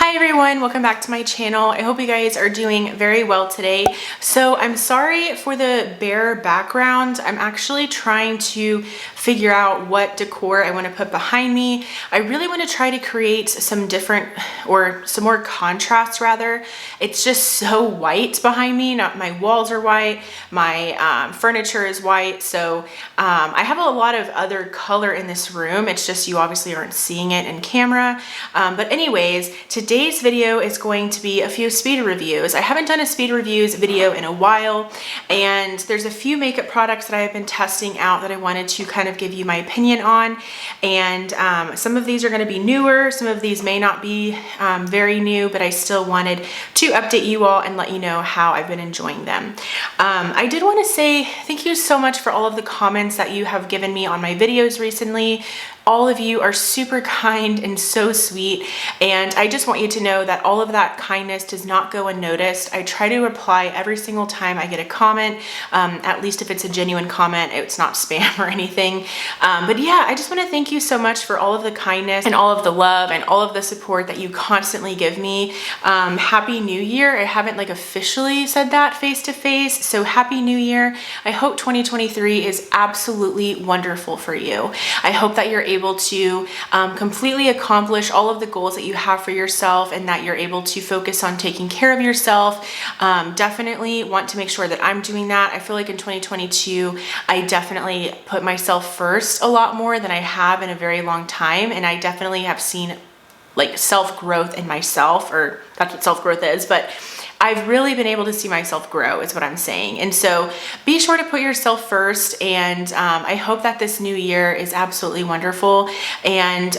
Hi everyone, welcome back to my channel. I hope you guys are doing very well today. So I'm sorry for the bare background. I'm actually trying to figure out what decor I want to put behind me. I really want to try to create some different, or some more contrast rather. It's just so white behind me. Not my walls are white, my furniture is white. So I have a lot of other color in this room. It's just you obviously aren't seeing it in camera. But anyways, today's video is going to be a few speed reviews. I haven't done a speed reviews video in a while, and there's a few makeup products that I have been testing out that I wanted to kind of give you my opinion on. And some of these are going to be newer, some of these may not be very new, but I still wanted to update you all and let you know how I've been enjoying them. I did want to say thank you so much for all of the comments that you have given me on my videos recently. All of you are super kind and so sweet, and I just want you to know that all of that kindness does not go unnoticed. I try to reply every single time I get a comment, at least if it's a genuine comment, it's not spam or anything. But yeah, I just want to thank you so much for all of the kindness and all of the love and all of the support that you constantly give me. Happy New Year. I haven't officially said that face to face, so Happy New Year. I hope 2023 is absolutely wonderful for you. I hope that you're able to completely accomplish all of the goals that you have for yourself, and that you're able to focus on taking care of yourself. Definitely want to make sure that I'm doing that. I feel like in 2022, I definitely put myself first a lot more than I have in a very long time, and I definitely have seen self-growth in myself, or that's what self-growth is, but I've really been able to see myself grow is what I'm saying. And so be sure to put yourself first, and I hope that this new year is absolutely wonderful. And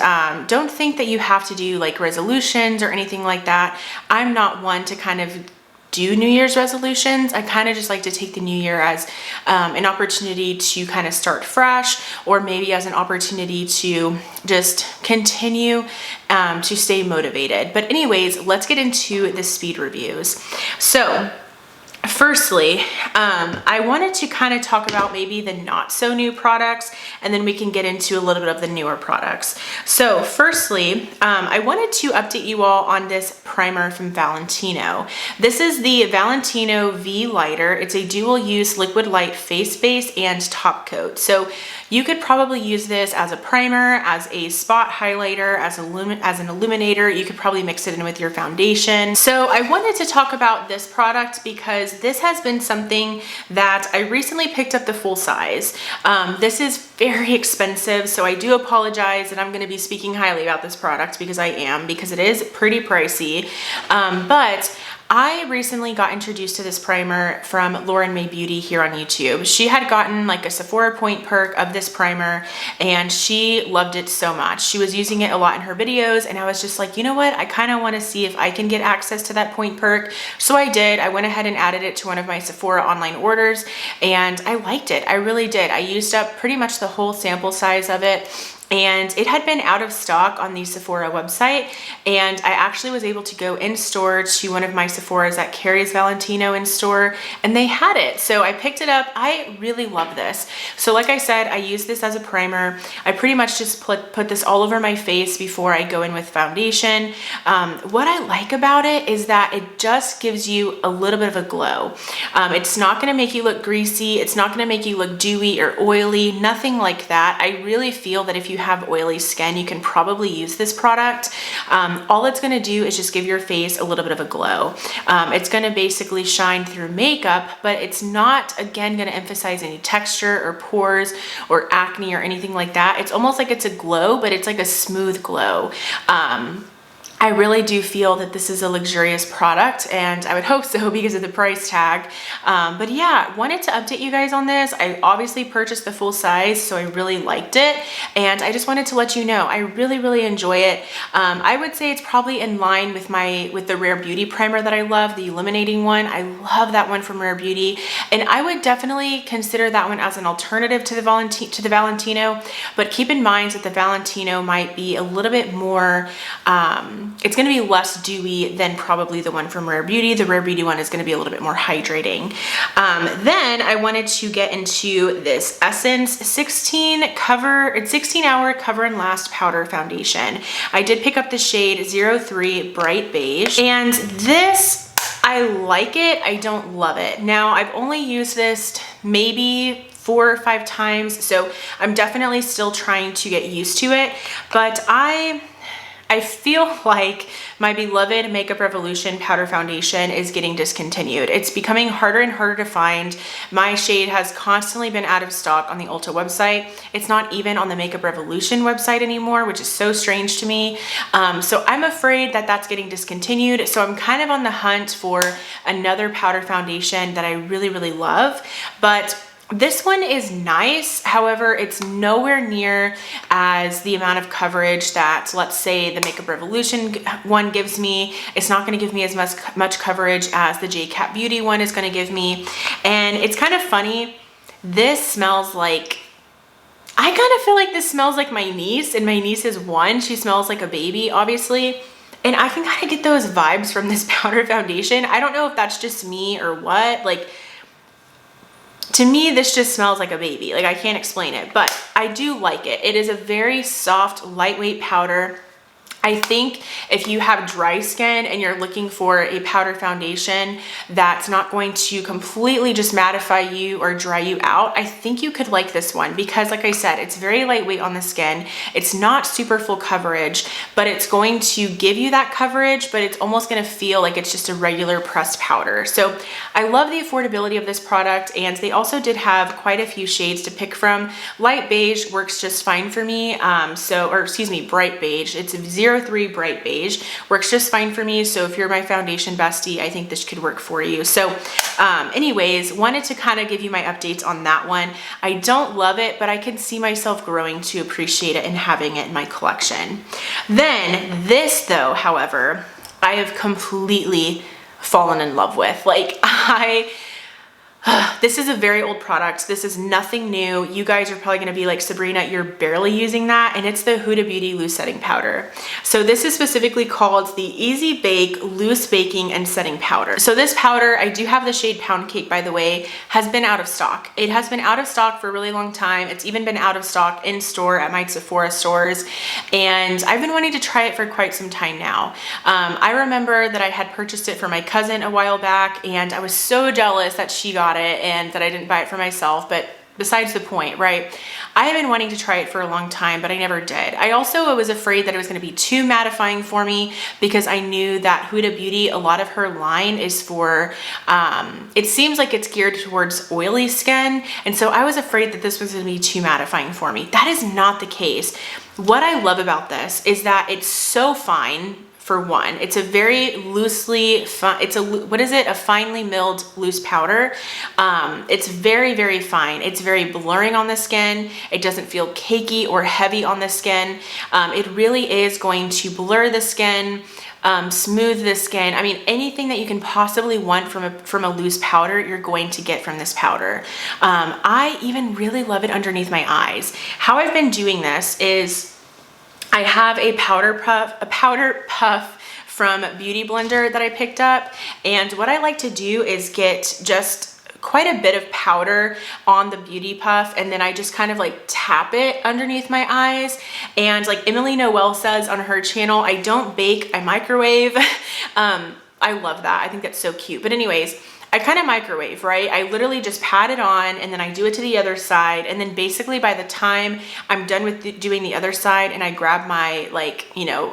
don't think that you have to do resolutions or anything like that. I'm not one to kind of do New Year's resolutions. I kind of just like to take the new year as an opportunity to kind of start fresh, or maybe as an opportunity to just continue to stay motivated. But anyways, let's get into the speed reviews. So firstly, I wanted to kind of talk about maybe the not so new products, and then we can get into a little bit of the newer products. So firstly, I wanted to update you all on this primer from Valentino. This is the Valentino V Lighter. It's a dual use liquid light face base and top coat. So you could probably use this as a primer, as a spot highlighter, as an illuminator. You could probably mix it in with your foundation. So I wanted to talk about this product because this has been something that I recently picked up the full size. This is very expensive, so I do apologize, and I'm going to be speaking highly about this product because I am, because it is pretty pricey. But I recently got introduced to this primer from Lauren May Beauty here on YouTube. She had gotten a Sephora point perk of this primer, and she loved it so much. She was using it a lot in her videos, and I was just like, you know what? I kind of want to see if I can get access to that point perk. So I did. I went ahead and added it to one of my Sephora online orders, and I liked it. I really did. I used up pretty much the whole sample size of it. And it had been out of stock on the Sephora website, and I actually was able to go in store to one of my Sephoras that carries Valentino in store, and they had it. So I picked it up. I really love this. So like I said, I use this as a primer. I pretty much just put this all over my face before I go in with foundation. What I like about it is that it just gives you a little bit of a glow. It's not going to make you look greasy. It's not going to make you look dewy or oily, nothing like that. I really feel that if you have oily skin, you can probably use this product. All it's going to do is just give your face a little bit of a glow. It's going to basically shine through makeup, but it's not, again, going to emphasize any texture or pores or acne or anything like that. It's almost like it's a glow, but it's like a smooth glow. I really do feel that this is a luxurious product, and I would hope so because of the price tag. But yeah, wanted to update you guys on this. I obviously purchased the full size, so I really liked it, and I just wanted to let you know I really enjoy it. I would say it's probably in line with the Rare Beauty primer that I love, the illuminating one. I love that one from Rare Beauty, and I would definitely consider that one as an alternative to the Valentino. But keep in mind that the Valentino might be a little bit more it's gonna be less dewy than probably the one from Rare Beauty. The Rare Beauty one is gonna be a little bit more hydrating. Then I wanted to get into this Essence 16 hour cover and last powder foundation. I did pick up the shade 03 Bright Beige, and this, I like it, I don't love it. Now, I've only used this maybe 4 or 5 times, so I'm definitely still trying to get used to it, but I feel like my beloved Makeup Revolution powder foundation is getting discontinued. It's becoming harder and harder to find. My shade has constantly been out of stock on the Ulta website. It's not even on the Makeup Revolution website anymore, which is so strange to me. So I'm afraid that that's getting discontinued. So I'm kind of on the hunt for another powder foundation that I really, really love. But this one is nice, however, it's nowhere near as the amount of coverage that, let's say, the Makeup Revolution one gives me. It's not going to give me as much coverage as the J-Cat Beauty one is going to give me. And it's kind of funny, this smells like, I kind of feel like this smells like my niece, and my niece is 1. She smells like a baby, obviously. And I can kind of get those vibes from this powder foundation. I don't know if that's just me or what, like, to me, this just smells like a baby. Like, I can't explain it, but I do like it. It is a very soft, lightweight powder. I think if you have dry skin and you're looking for a powder foundation that's not going to completely just mattify you or dry you out, I think you could like this one because, like I said, it's very lightweight on the skin. It's not super full coverage, but it's going to give you that coverage, but it's almost going to feel like it's just a regular pressed powder. So I love the affordability of this product, and they also did have quite a few shades to pick from. Light beige works just fine for me. Bright beige. It's 03 Bright Beige works just fine for me. So if you're my foundation bestie, I think this could work for you. So anyways, wanted to kind of give you my updates on that one. I don't love it, but I can see myself growing to appreciate it and having it in my collection. Then this though, however, I have completely fallen in love with. Like, this is a very old product. This is nothing new. You guys are probably gonna be like, Sabrina, you're barely using that. And it's the Huda Beauty Loose Setting Powder. So this is specifically called the Easy Bake Loose Baking and Setting Powder. So this powder, I do have the shade Pound Cake, by the way, has been out of stock. It has been out of stock for a really long time. It's even been out of stock in store at my Sephora stores. And I've been wanting to try it for quite some time now. I remember that I had purchased it for my cousin a while back, and I was so jealous that she got it and that I didn't buy it for myself, but besides the point, right? I have been wanting to try it for a long time, but I never did. I also was afraid that it was going to be too mattifying for me because I knew that Huda Beauty, a lot of her line is for, it seems like it's geared towards oily skin. And so I was afraid that this was going to be too mattifying for me. That is not the case. What I love about this is that it's so fine. For one, it's a very loosely, a finely milled loose powder. It's very, very fine. It's very blurring on the skin. It doesn't feel cakey or heavy on the skin. It really is going to blur the skin, smooth the skin. I mean, anything that you can possibly want from a loose powder, you're going to get from this powder. I even really love it underneath my eyes. How I've been doing this is I have a powder puff from Beauty Blender that I picked up. And what I like to do is get just quite a bit of powder on the beauty puff, and then I just kind of like tap it underneath my eyes. And like Emily Noel says on her channel, I don't bake, I microwave. I love that. I think that's so cute. But anyways, I kind of microwave, right? I literally just pat it on and then I do it to the other side. And then basically by the time I'm done with doing the other side and I grab my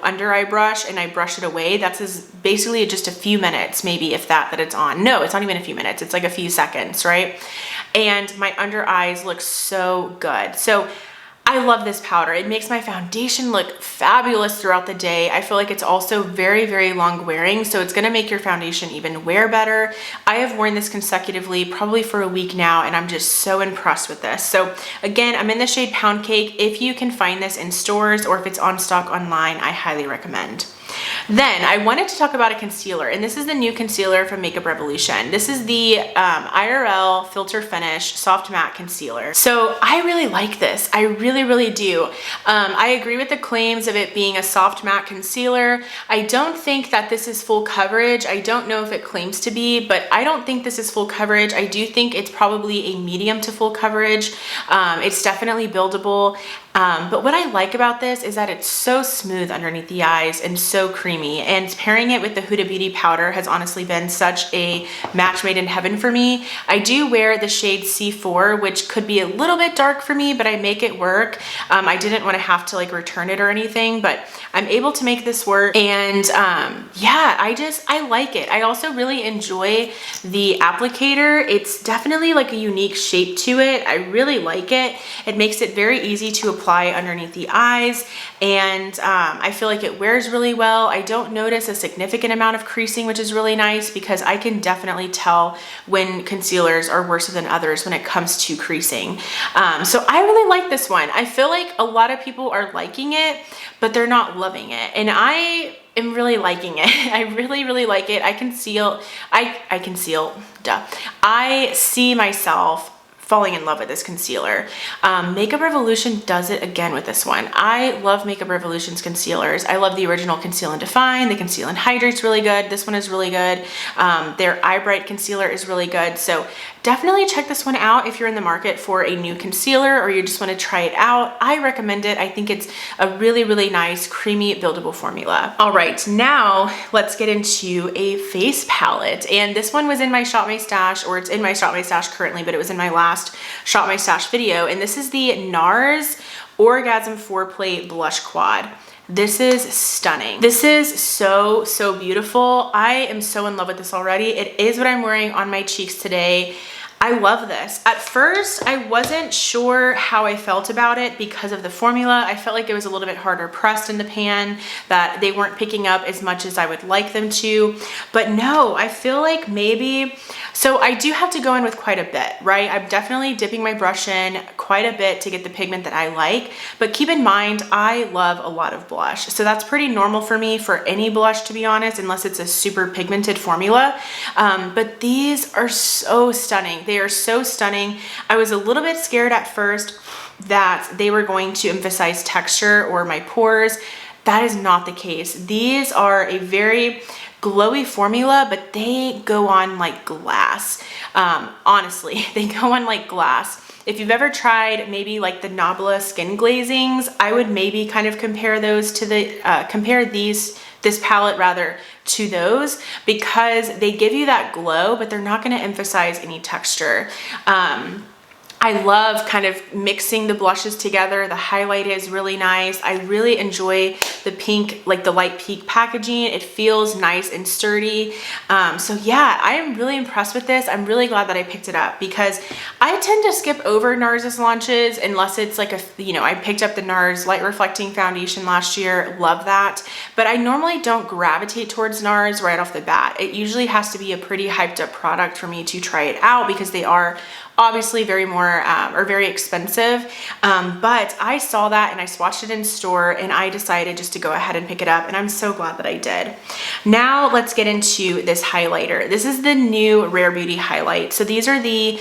under eye brush and I brush it away, that's basically just a few minutes, maybe if that it's on. No, it's not even a few minutes. It's like a few seconds, right? And my under eyes look so good. So I love this powder. It makes my foundation look fabulous throughout the day. I feel like it's also very, very long wearing, so it's gonna make your foundation even wear better. I have worn this consecutively probably for a week now, and I'm just so impressed with this. So again, I'm in the shade Pound Cake. If you can find this in stores or if it's on stock online, I highly recommend. Then I wanted to talk about a concealer, and this is the new concealer from Makeup Revolution. This is the IRL Filter Finish Soft Matte Concealer. So I really like this. I really do. I agree with the claims of it being a soft matte concealer. I don't think that this is full coverage. I don't know if it claims to be, but I don't think this is full coverage. I do think it's probably a medium to full coverage. It's definitely buildable. But what I like about this is that it's so smooth underneath the eyes and so creamy, and pairing it with the Huda Beauty powder has honestly been such a match made in heaven for me. I do wear the shade C4, which could be a little bit dark for me, but I make it work. I didn't want to have to like return it or anything, but I'm able to make this work. And yeah, I like it. I also really enjoy the applicator. It's definitely like a unique shape to it. I really like it. It makes it very easy to apply underneath the eyes, and I feel like it wears really well. I don't notice a significant amount of creasing, which is really nice because I can definitely tell when concealers are worse than others when it comes to creasing. So I really like this one. I feel like a lot of people are liking it, but they're not loving it, and I am really liking it. I really like it. I see myself falling in love with this concealer. Makeup Revolution does it again with this one. I love Makeup Revolution's concealers. I love the original Conceal and Define. The Conceal and Hydrate's really good. This one is really good. Their Eye Bright concealer is really good. So definitely check this one out if you're in the market for a new concealer or you just want to try it out. I recommend it. I think it's a really nice, creamy, buildable formula. All right, now let's get into a face palette. And this one was in my Shop My Stash, or it's in my Shop My Stash currently, but it was in my last Shop My Stash video. And this is the NARS Orgasm Foreplay Blush Quad. This is stunning. This is so beautiful. I am so in love with this already. It is what I'm wearing on my cheeks today. I love this. At first, I wasn't sure how I felt about it because of the formula. I felt like it was a little bit harder pressed in the pan, that they weren't picking up as much as I would like them to. But no, I feel like maybe, so I do have to go in with quite a bit, right? I'm definitely dipping my brush in quite a bit to get the pigment that I like. But keep in mind, I love a lot of blush. So that's pretty normal for me for any blush, to be honest, unless it's a super pigmented formula. But these are so stunning. They are so stunning. I was a little bit scared at first that they were going to emphasize texture or my pores. That is not the case. These are a very glowy formula, but they go on like glass. Honestly, they go on like glass. If you've ever tried maybe like the Nabla skin glazings, I would maybe kind of compare those to the, this palette rather, to those, because they give you that glow, but they're not going to emphasize any texture. I love kind of mixing the blushes together. The highlight is really nice. I really enjoy the pink, like the light pink packaging. It feels nice and sturdy. So yeah, I am really impressed with this. I'm really glad that I picked it up because I tend to skip over NARS's launches unless it's like I picked up the NARS Light Reflecting Foundation last year. Love that. But I normally don't gravitate towards NARS right off the bat. It usually has to be a pretty hyped up product for me to try it out because they are obviously very expensive. But I saw that and I swatched it in store and I decided just to go ahead and pick it up, and I'm so glad that I did. Now let's get into this highlighter. This is the new Rare Beauty highlight. So these are the,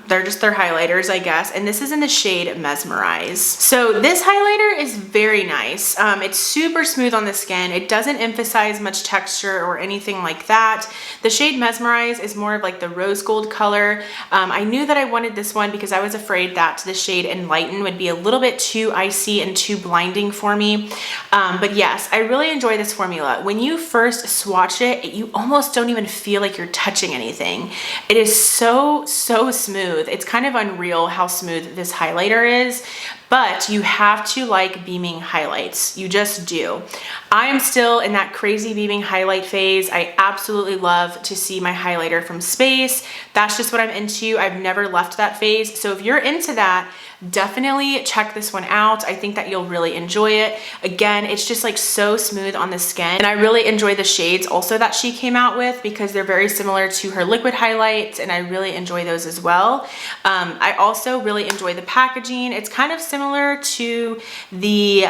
they're just their highlighters, I guess. And this is in the shade Mesmerize. So this highlighter is very nice. It's super smooth on the skin. It doesn't emphasize much texture or anything like that. The shade Mesmerize is more of like the rose gold color. I knew that I wanted this one because I was afraid that the shade Enlighten would be a little bit too icy and too blinding for me. But yes, I really enjoy this formula. When you first swatch it, you almost don't even feel like you're touching anything. It is so smooth. It's kind of unreal how smooth this highlighter is. But you have to like beaming highlights. You just do. I am still in that crazy beaming highlight phase. I absolutely love to see my highlighter from space. That's just what I'm into. I've never left that phase. So if you're into that, definitely check this one out. I think that you'll really enjoy it. Again, it's just like so smooth on the skin, and I really enjoy the shades also that she came out with because they're very similar to her liquid highlights, and I really enjoy those as well. I also really enjoy the packaging. It's kind of similar to the,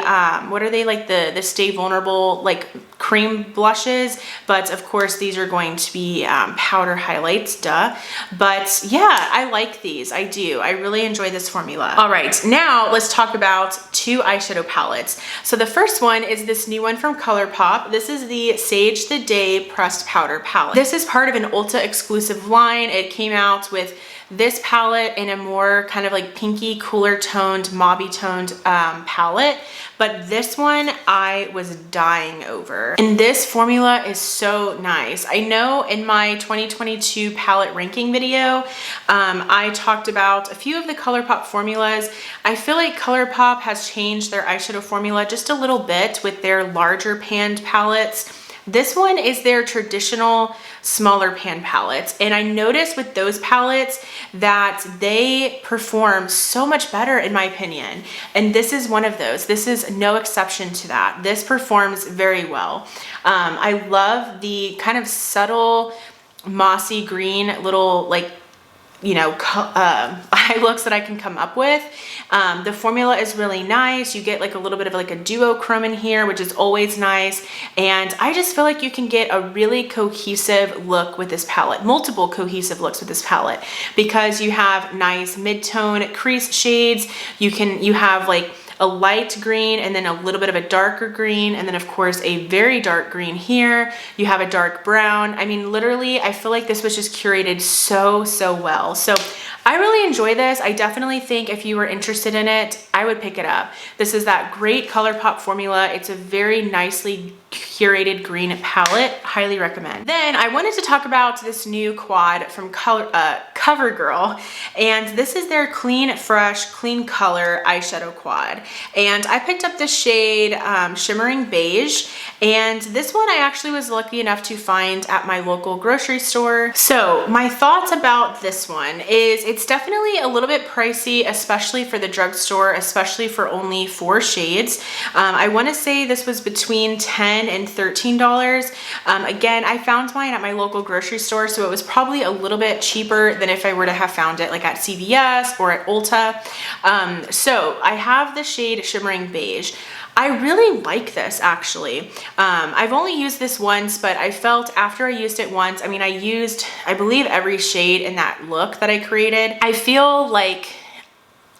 what are they, like the Stay Vulnerable like cream blushes, but of course these are going to be powder highlights, duh. But yeah, I like these, I do. I really enjoy this formula. All right, now let's talk about two eyeshadow palettes. So the first one is this new one from ColourPop. This is the Sage the Day Pressed Powder Palette. This is part of an Ulta exclusive line. It came out with this palette in a more kind of like pinky, cooler toned, mauvey toned palette. But this one I was dying over. And this formula is so nice. I know in my 2022 palette ranking video, I talked about a few of the ColourPop formulas. I feel like ColourPop has changed their eyeshadow formula just a little bit with their larger panned palettes. This one is their traditional smaller pan palettes. And I noticed with those palettes that they perform so much better in my opinion. And this is one of those. This is no exception to that. This performs very well. I love the kind of subtle mossy green little like, you know, eye looks that I can come up with. The formula is really nice. You get like a little bit of like a duochrome in here, which is always nice. And I just feel like you can get a really cohesive look with this palette, multiple cohesive looks with this palette, because you have nice mid-tone crease shades. You have like a light green and then a little bit of a darker green, and then of course a very dark green here. You have a dark brown. I mean, literally, I feel like this was just curated so well. So I really enjoy this. I definitely think if you were interested in it, I would pick it up. This is that great ColourPop formula. It's a very nicely curated green palette. Highly recommend. Then I wanted to talk about this new quad from CoverGirl, and this is their Clean Fresh Clean Color Eyeshadow Quad. And I picked up the shade Shimmering Beige, and this one I actually was lucky enough to find at my local grocery store. So my thoughts about this one is it's definitely a little bit pricey, especially for the drugstore, especially for only 4 shades. I want to say this was between $10 and $13. Again, I found mine at my local grocery store, so it was probably a little bit cheaper than if I were to have found it like at CVS or at Ulta. So I have the shade Shimmering Beige. I really like this actually. I've only used this once, but I felt after I used it once, I mean, I used, I believe, every shade in that look that I created. I feel like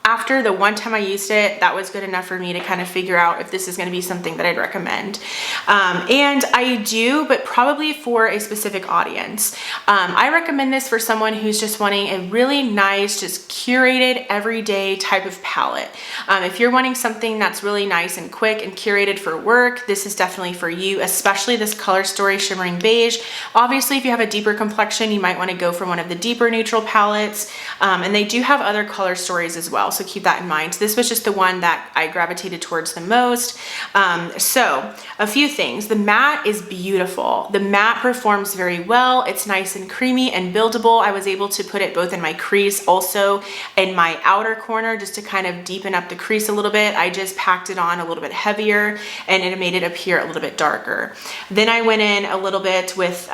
after the one time I used it, that was good enough for me to kind of figure out if this is going to be something that I'd recommend. And I do, but probably for a specific audience. I recommend this for someone who's just wanting a really nice, just curated everyday type of palette. If you're wanting something that's really nice and quick and curated for work, this is definitely for you, especially this Color Story Shimmering Beige. Obviously, if you have a deeper complexion, you might want to go for one of the deeper neutral palettes. And they do have other color stories as well, so keep that in mind. This was just the one that I gravitated towards the most. So a few things. The matte is beautiful. The matte performs very well. It's nice and creamy and buildable. I was able to put it both in my crease, also in my outer corner, just to kind of deepen up the crease a little bit. I just packed it on a little bit heavier and it made it appear a little bit darker. Then I went in a little bit with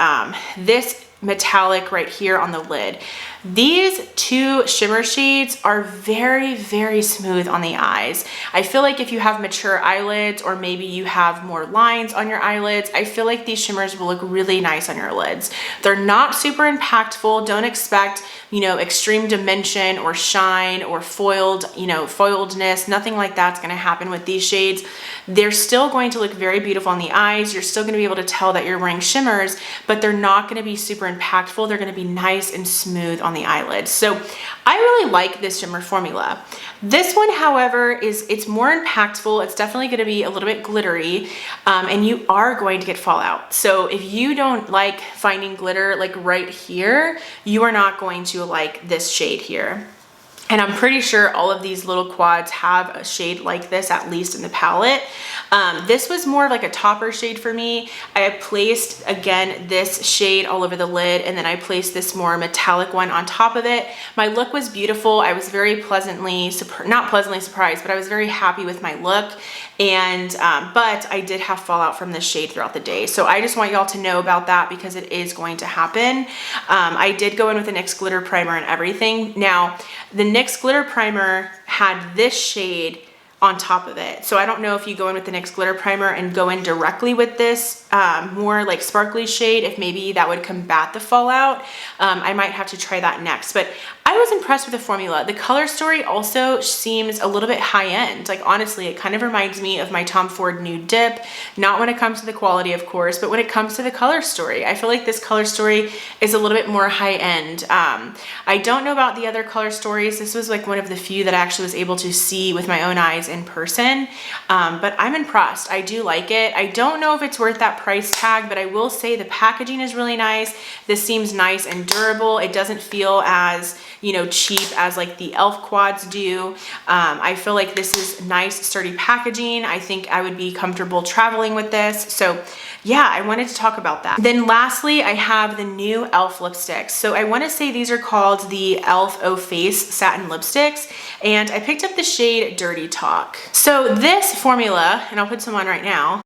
this metallic right here on the lid. These two shimmer shades are very smooth on the eyes. I feel like if you have mature eyelids, or maybe you have more lines on your eyelids, I feel like these shimmers will look really nice on your lids. They're not super impactful. Don't expect, you know, extreme dimension or shine or foiled, you know, foiledness. Nothing like that's going to happen with these shades. They're still going to look very beautiful on the eyes. You're still going to be able to tell that you're wearing shimmers, but they're not going to be super impactful. They're going to be nice and smooth on the eyelids. So I really like this shimmer formula. This one, however, it's more impactful. It's definitely going to be a little bit glittery, and you are going to get fallout. So if you don't like finding glitter like right here, you are not going to like this shade here. And I'm pretty sure all of these little quads have a shade like this, at least in the palette. This was more of like a topper shade for me. I placed, again, this shade all over the lid, and then I placed this more metallic one on top of it. My look was beautiful. I was very not pleasantly surprised, but I was very happy with my look. And but I did have fallout from this shade throughout the day, so I just want y'all to know about that because it is going to happen. I did go in with the NYX glitter primer and everything. Now the NYX glitter primer had this shade on top of it, so I don't know if you go in with the NYX glitter primer and go in directly with this more like sparkly shade, if maybe that would combat the fallout. I might have to try that next, but I was impressed with the formula. The color story also seems a little bit high end. Like honestly, it kind of reminds me of my Tom Ford Nude Dip. Not when it comes to the quality, of course, but when it comes to the color story. I feel like this color story is a little bit more high end. I don't know about the other color stories. This was like one of the few that I actually was able to see with my own eyes in person. But I'm impressed. I do like it. I don't know if it's worth that price tag, but I will say the packaging is really nice. This seems nice and durable. It doesn't feel as, you know, cheap as like the e.l.f. quads do. I feel like this is nice, sturdy packaging. I think I would be comfortable traveling with this. So yeah, I wanted to talk about that. Then lastly, I have the new e.l.f. lipsticks. So I want to say these are called the e.l.f. O Face Satin Lipsticks, and I picked up the shade Dirty Talk. So this formula, and I'll put some on right now.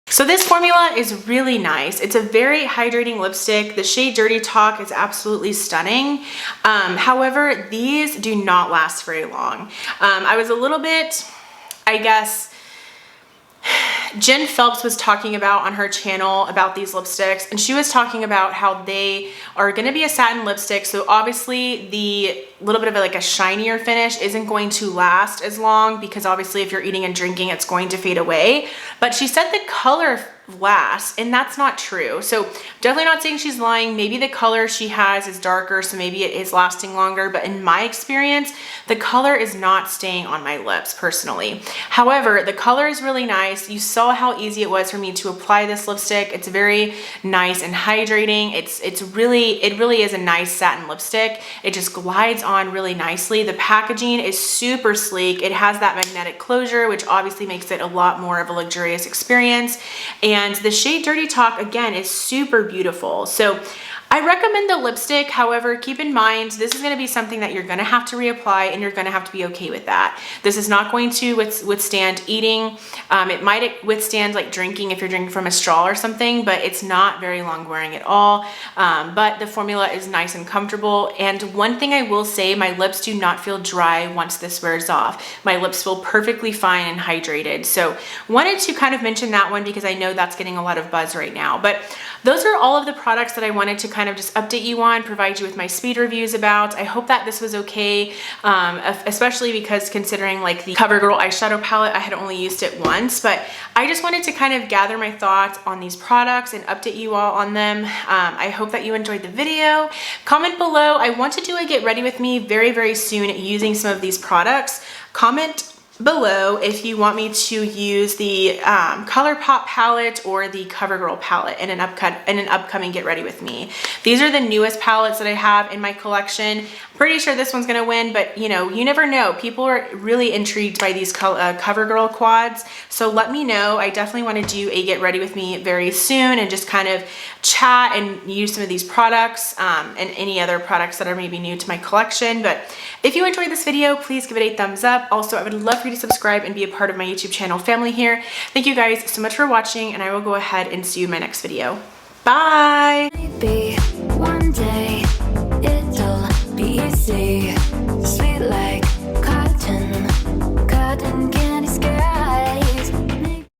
So this formula is really nice. It's a very hydrating lipstick. The shade Dirty Talk is absolutely stunning. However, these do not last very long. I was a little bit, I guess, Jen Phelps was talking about on her channel about these lipsticks, and she was talking about how they are going to be a satin lipstick, so obviously the little bit of like a shinier finish isn't going to last as long because obviously if you're eating and drinking it's going to fade away. But she said the color lasts, and that's not true. So definitely not saying she's lying. Maybe the color she has is darker, so maybe it is lasting longer, but in my experience the color is not staying on my lips personally. However, the color is really nice. You saw how easy it was for me to apply this lipstick. It's very nice and hydrating. It really is a nice satin lipstick. It just glides on really nicely. The packaging is super sleek. It has that magnetic closure, which obviously makes it a lot more of a luxurious experience. And the shade Dirty Talk, again, is super beautiful. So I recommend the lipstick. However, keep in mind, this is going to be something that you're going to have to reapply, and you're going to have to be okay with that. This is not going to withstand eating. It might withstand like drinking if you're drinking from a straw or something, but it's not very long wearing at all. But the formula is nice and comfortable. And one thing I will say, my lips do not feel dry once this wears off. My lips feel perfectly fine and hydrated. So wanted to kind of mention that one because I know that's getting a lot of buzz right now. But those are all of the products that I wanted to kind of just update you on, provide you with my speed reviews about. I hope that this was okay, especially because considering like the CoverGirl eyeshadow palette, I had only used it once, but I just wanted to kind of gather my thoughts on these products and update you all on them. I hope that you enjoyed the video. Comment below. I want to do a get ready with me very, very soon using some of these products. Comment below if you want me to use the ColourPop palette or the CoverGirl palette in an upcoming get ready with me. These are the newest palettes that I have in my collection. Pretty sure this one's gonna win, but you know, you never know. People are really intrigued by these CoverGirl quads, so let me know. I definitely want to do a get ready with me very soon and just kind of chat and use some of these products and any other products that are maybe new to my collection. But if you enjoyed this video, please give it a thumbs up. Also, I would love for you to subscribe and be a part of my YouTube channel family here. Thank you guys so much for watching, and I will go ahead and see you in my next video. Bye! Maybe one day it'll be easy.